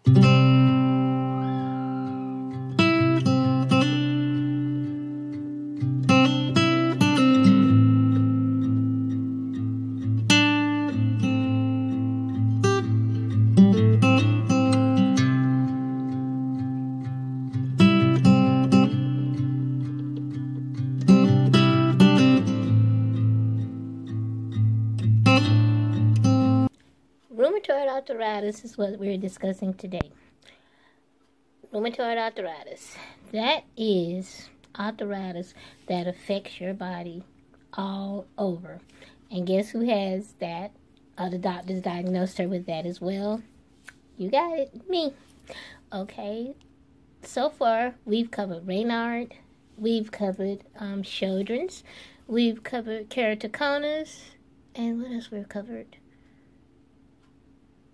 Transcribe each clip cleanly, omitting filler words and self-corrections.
Rheumatoid arthritis is what we're discussing today. Rheumatoid arthritis. That is arthritis that affects your body all over. And guess who has that? The doctors diagnosed her with that as well. You got it, me. Okay, so far we've covered Raynaud, we've covered Sjogren's, we've covered keratoconus, and what else we've covered?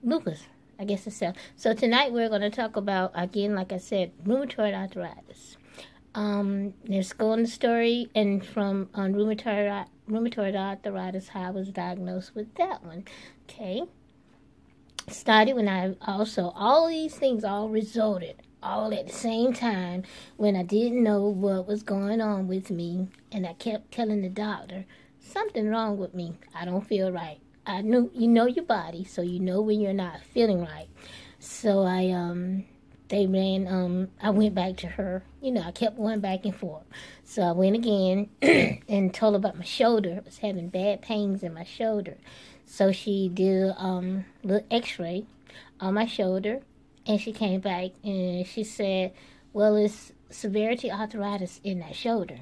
Lupus, I guess itself. So tonight we're going to talk about, again, like I said, rheumatoid arthritis. Let's go on the story and from rheumatoid arthritis, how I was diagnosed with that one. Okay. Started when I also, all these things all resulted all at the same time when I didn't know what was going on with me, and I kept telling the doctor, something wrong with me. I don't feel right. I knew, you know your body, so you know when you're not feeling right. So I went back to her. You know, I kept going back and forth. So I went again and told her about my shoulder. I was having bad pains in my shoulder. So she did a little x-ray on my shoulder, and she came back and she said, well, it's severity arthritis in that shoulder.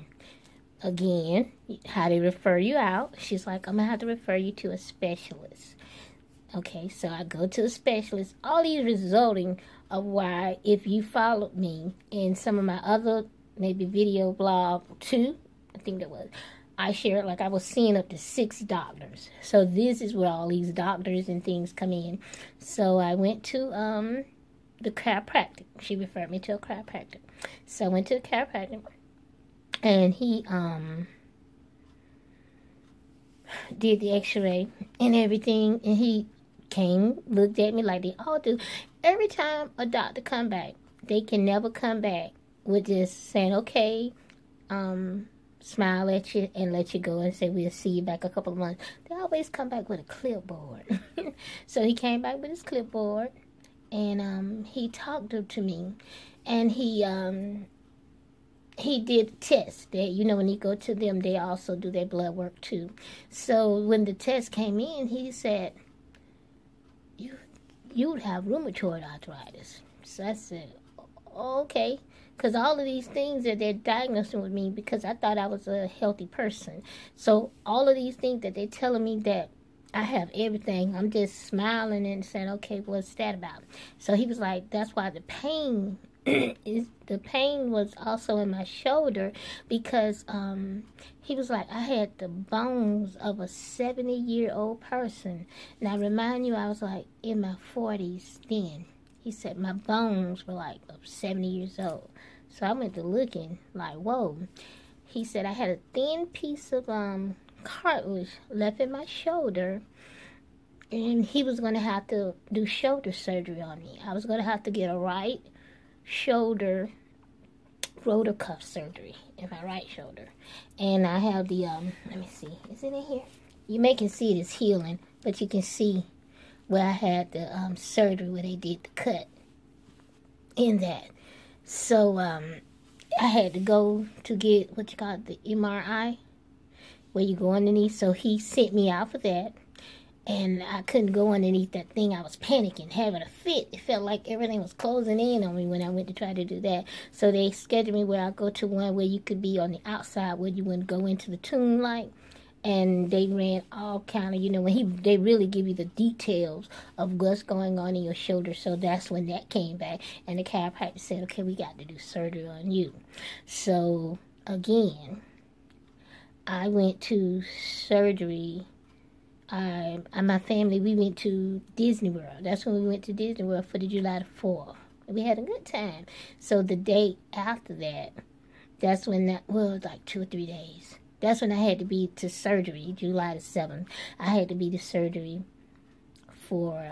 Again, how they refer you out. She's like, I'm going to have to refer you to a specialist. Okay, so I go to a specialist. All these resulting of why, if you followed me in some of my other, maybe video blog 2, I think that was, I shared like I was seeing up to 6 doctors. So this is where all these doctors and things come in. So I went to the chiropractic. She referred me to a chiropractor. So I went to the chiropractic. And he did the x-ray and everything. And he came, looked at me like they all do. Every time a doctor come back, they can never come back with just saying, okay, smile at you and let you go and say, we'll see you back a couple of months. They always come back with a clipboard. So he came back with his clipboard. And he talked to me. And he did a test that, you know, when you go to them, they also do their blood work too. So when the test came in, he said, you would have rheumatoid arthritis. So I said, okay. Because all of these things that they're diagnosing with me, because I thought I was a healthy person. So all of these things that they're telling me that I have everything, I'm just smiling and saying, okay, what's that about? So he was like, that's why the pain the pain was also in my shoulder, because he was like, I had the bones of a 70-year-old person. Now remind you, I was like in my 40s then. He said my bones were like 70 years old. So I went to looking like, whoa. He said I had a thin piece of cartilage left in my shoulder, and he was going to have to do shoulder surgery on me. I was going to have to get a right shoulder rotor cuff surgery in my right shoulder. And I have the, let me see, is it in here? You may can see it is healing, but you can see where I had the surgery where they did the cut in that. So I had to go to get what you call the MRI, where you go underneath. So he sent me out for that. And I couldn't go underneath that thing. I was panicking, having a fit. It felt like everything was closing in on me when I went to try to do that. So they scheduled me where I go to one where you could be on the outside, where you wouldn't go into the tomb light. And they ran all kind of, you know, when they really give you the details of what's going on in your shoulder. So that's when that came back. And the chiropractor said, okay, we got to do surgery on you. So, again, I went to surgery. My family, we went to Disney World. That's when we went to Disney World for the July the 4th. We had a good time. So the day after that, that's when that was like 2 or 3 days. That's when I had to be to surgery, July the 7th. I had to be to surgery for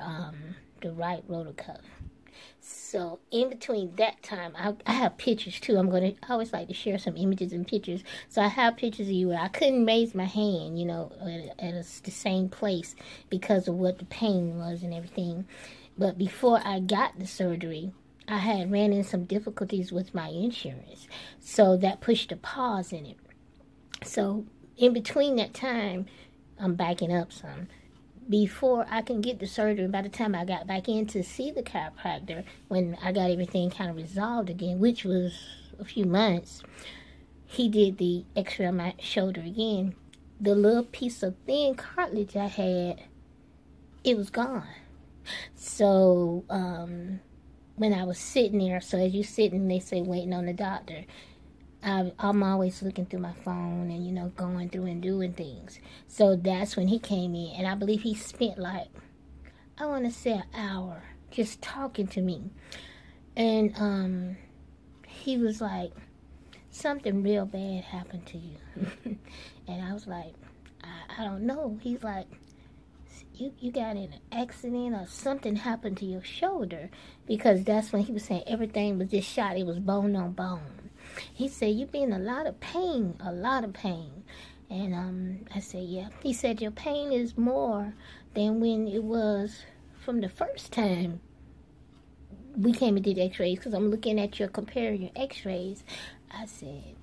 the right rotor cuff. So in between that time, I have pictures too. I always like to share some images and pictures. So I have pictures of you where I couldn't raise my hand, you know, the same place because of what the pain was and everything. But before I got the surgery, I had ran into some difficulties with my insurance. So that pushed a pause in it. So in between that time, I'm backing up some. Before I can get the surgery, by the time I got back in to see the chiropractor, when I got everything kind of resolved again, which was a few months, he did the x-ray on my shoulder again. The little piece of thin cartilage I had, it was gone. So when I was sitting there, so as you sitting, they say waiting on the doctor, I'm always looking through my phone and, you know, going through and doing things. So that's when he came in. And I believe he spent like, I want to say an hour just talking to me. And he was like, something real bad happened to you. And I was like, I don't know. He's like, you got in an accident or something happened to your shoulder. Because that's when he was saying everything was just shot. It was bone on bone. He said, you've been in a lot of pain. And I said, yeah. He said, your pain is more than when it was from the first time we came and did x-rays. Because I'm looking at comparing your x-rays. I said,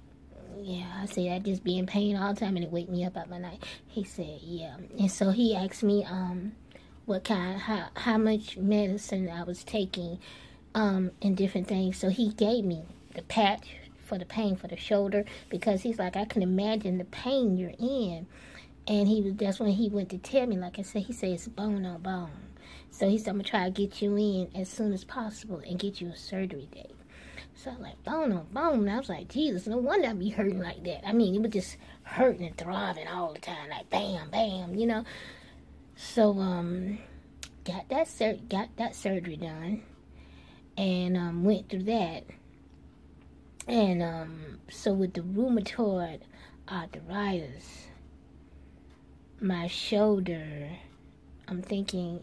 yeah. I said, I just be in pain all the time and it wake me up at my night. He said, yeah. And so he asked me what kind, how much medicine I was taking and different things. So he gave me the patch for the pain for the shoulder, because he's like, I can imagine the pain you're in. And that's when he went to tell me, like I said, he said it's bone on bone. So he said, I'm gonna try to get you in as soon as possible and get you a surgery date. So I was like, bone on bone. And I was like, Jesus, no wonder I be hurting like that. I mean, it was just hurting and throbbing all the time, like bam, bam, you know. So got that surgery done, and went through that. And so with the rheumatoid arthritis, my shoulder, I'm thinking,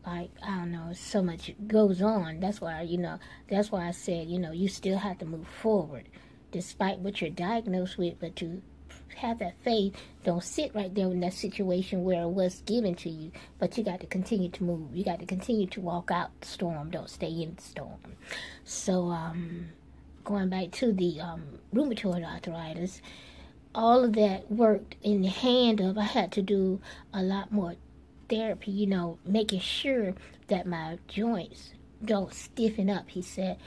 like, I don't know, so much goes on. That's why I said, you know, you still have to move forward despite what you're diagnosed with, but to have that faith, don't sit right there in that situation where it was given to you, but you got to continue to move. You got to continue to walk out the storm. Don't stay in the storm. So, going back to the rheumatoid arthritis, all of that worked in the hand of, I had to do a lot more therapy, you know, making sure that my joints don't stiffen up. He said,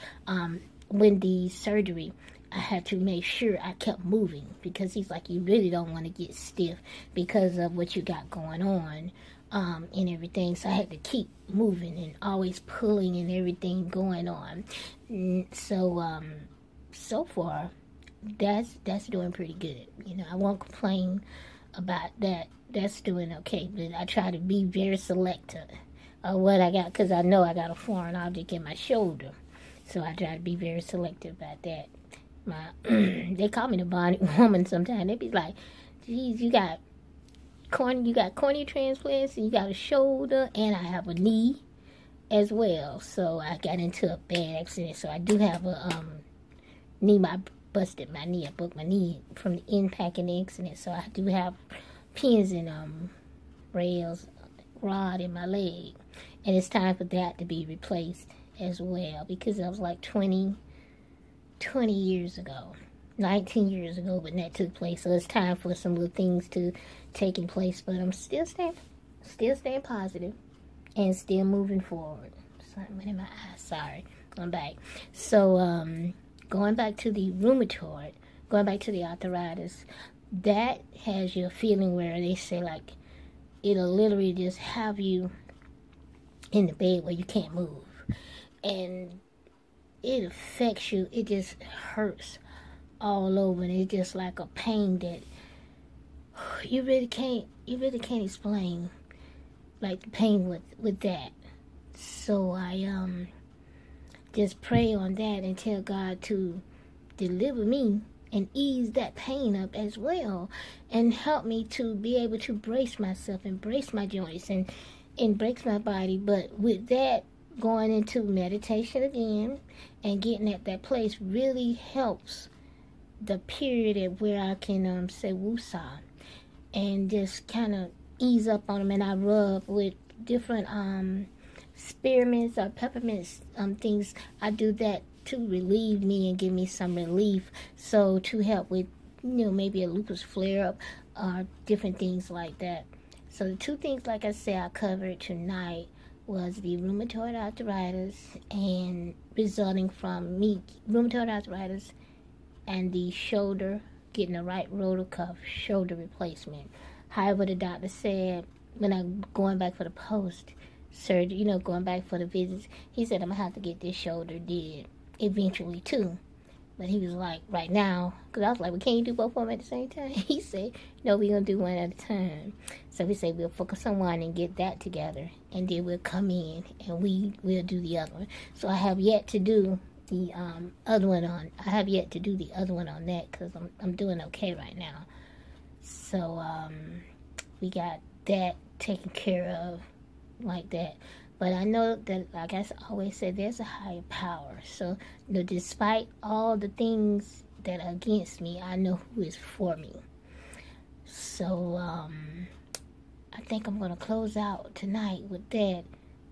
when the surgery, I had to make sure I kept moving, because he's like, you really don't want to get stiff because of what you got going on and everything. So I had to keep moving and always pulling and everything going on. So so far that's doing pretty good. You know, I won't complain about that. That's doing okay, but I try to be very selective of what I got, because I know I got a foreign object in my shoulder. So I try to be very selective about that. They call me the bionic woman sometimes. They be like, geez, you got cornea transplants, and you got a shoulder, and I have a knee as well. So I got into a bad accident. So I do have a knee. I busted my knee. I broke my knee from the impact in the accident. So I do have pins and rod in my leg, and it's time for that to be replaced as well, because I was like 20 years ago, 19 years ago when that took place. So it's time for some little things to take in place, but I'm still staying positive and still moving forward. Something in my eye, sorry, I'm back. So going back to the rheumatoid, going back to the arthritis, that has you feeling where they say, like, it'll literally just have you in the bed where you can't move, and it affects you. It just hurts all over, and it's just like a pain that you really can't explain, like the pain with that. So I just pray on that and tell God to deliver me and ease that pain up as well, and help me to be able to brace myself and brace my joints and brace my body. But with that going into meditation again and getting at that place really helps the period at where I can say woosah and just kind of ease up on them. And I rub with different spearmints or peppermints things. I do that to relieve me and give me some relief, so to help with maybe a lupus flare-up or different things like that. So the two things, like I said, I covered tonight was the rheumatoid arthritis and resulting from me rheumatoid arthritis and the shoulder, getting the right rotor cuff shoulder replacement. However, the doctor said when I'm going back for the post surgery, going back for the visits, he said I'm gonna have to get this shoulder did eventually too. But he was like, right now, because I was like, well, can you do both of them at the same time? He said, no, we're going to do one at a time. So we said we'll focus on one and get that together. And then we'll come in and we'll do the other one. So I have yet to do the other one on. I have yet to do the other one on that because I'm doing okay right now. So we got that taken care of like that. But I know that, like I always say, there's a higher power. So, despite all the things that are against me, I know who is for me. So, I think I'm going to close out tonight with that,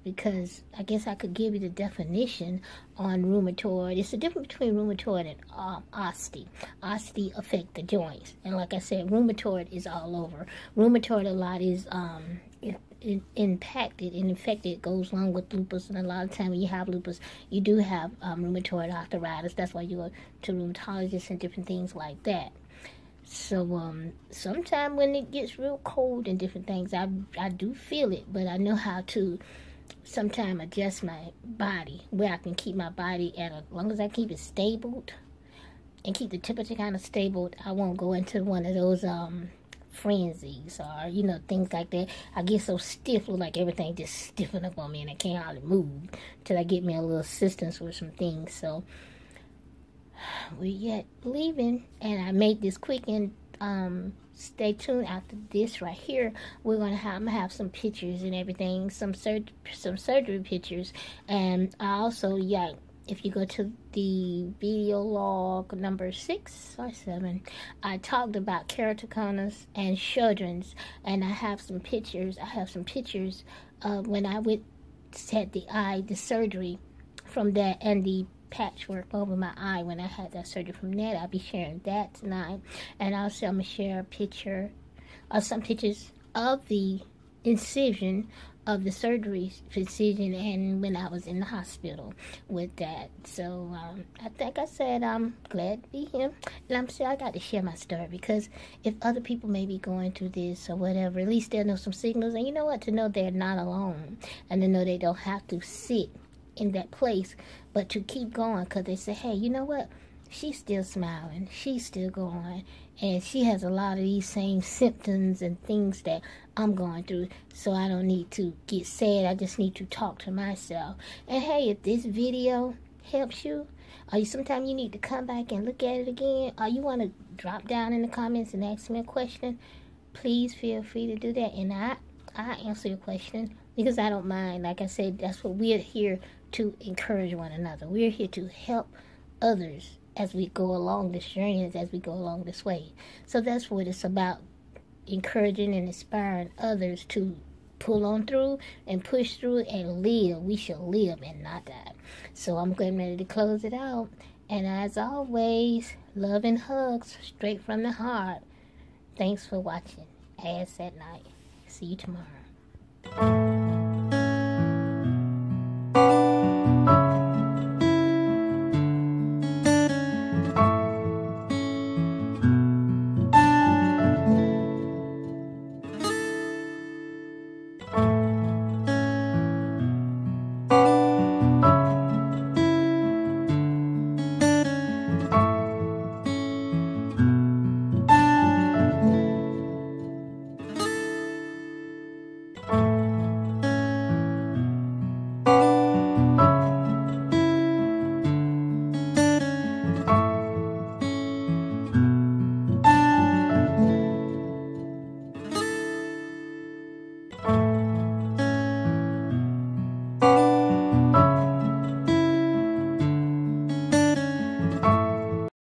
because I guess I could give you the definition on rheumatoid. It's the difference between rheumatoid and oste. Oste affect the joints. And like I said, rheumatoid is all over. Rheumatoid a lot is impacted and infected. It goes along with lupus, and a lot of time when you have lupus, you do have rheumatoid arthritis. That's why you go to rheumatologists and different things like that. So sometime when it gets real cold and different things, I do feel it, but I know how to sometimes adjust my body where I can keep my body at, as long as I keep it stable and keep the temperature kind of stable, I won't go into one of those frenzies or things like that. I get so stiff, look like everything just stiffen up on me and I can't hardly move till I get me a little assistance with some things. So we're yet leaving, and I made this quick, and stay tuned after this right here. I'm gonna have some pictures and everything, some surgery pictures, and I also, if you go to the video log number 6 or 7, I talked about keratoconus and Sjogren's, and I have some pictures. Of when I had the surgery from that, and the patchwork over my eye when I had that surgery from that. I'll be sharing that tonight, and also I'm gonna share a picture of some pictures of the incision of the surgery incision and when I was in the hospital with that. So I think I said I'm glad to be here, and I'm sure I got to share my story, because if other people may be going through this or whatever, at least they'll know some signals, and you know what, to know they're not alone, and to know they don't have to sit in that place, but to keep going, because they say, hey, you know what, she's still smiling, she's still going, and she has a lot of these same symptoms and things that I'm going through, so I don't need to get sad. I just need to talk to myself. And hey, if this video helps you, or sometimes you need to come back and look at it again, or you want to drop down in the comments and ask me a question, please feel free to do that, and I answer your question, because I don't mind. Like I said, that's what we're here to encourage one another. We're here to help others as we go along this journey, as we go along this way. So that's what it's about, encouraging and inspiring others to pull on through and push through and live. We shall live and not die. So I'm getting ready to close it out. And as always, love and hugs straight from the heart. Thanks for watching A.S. at Night. See you tomorrow.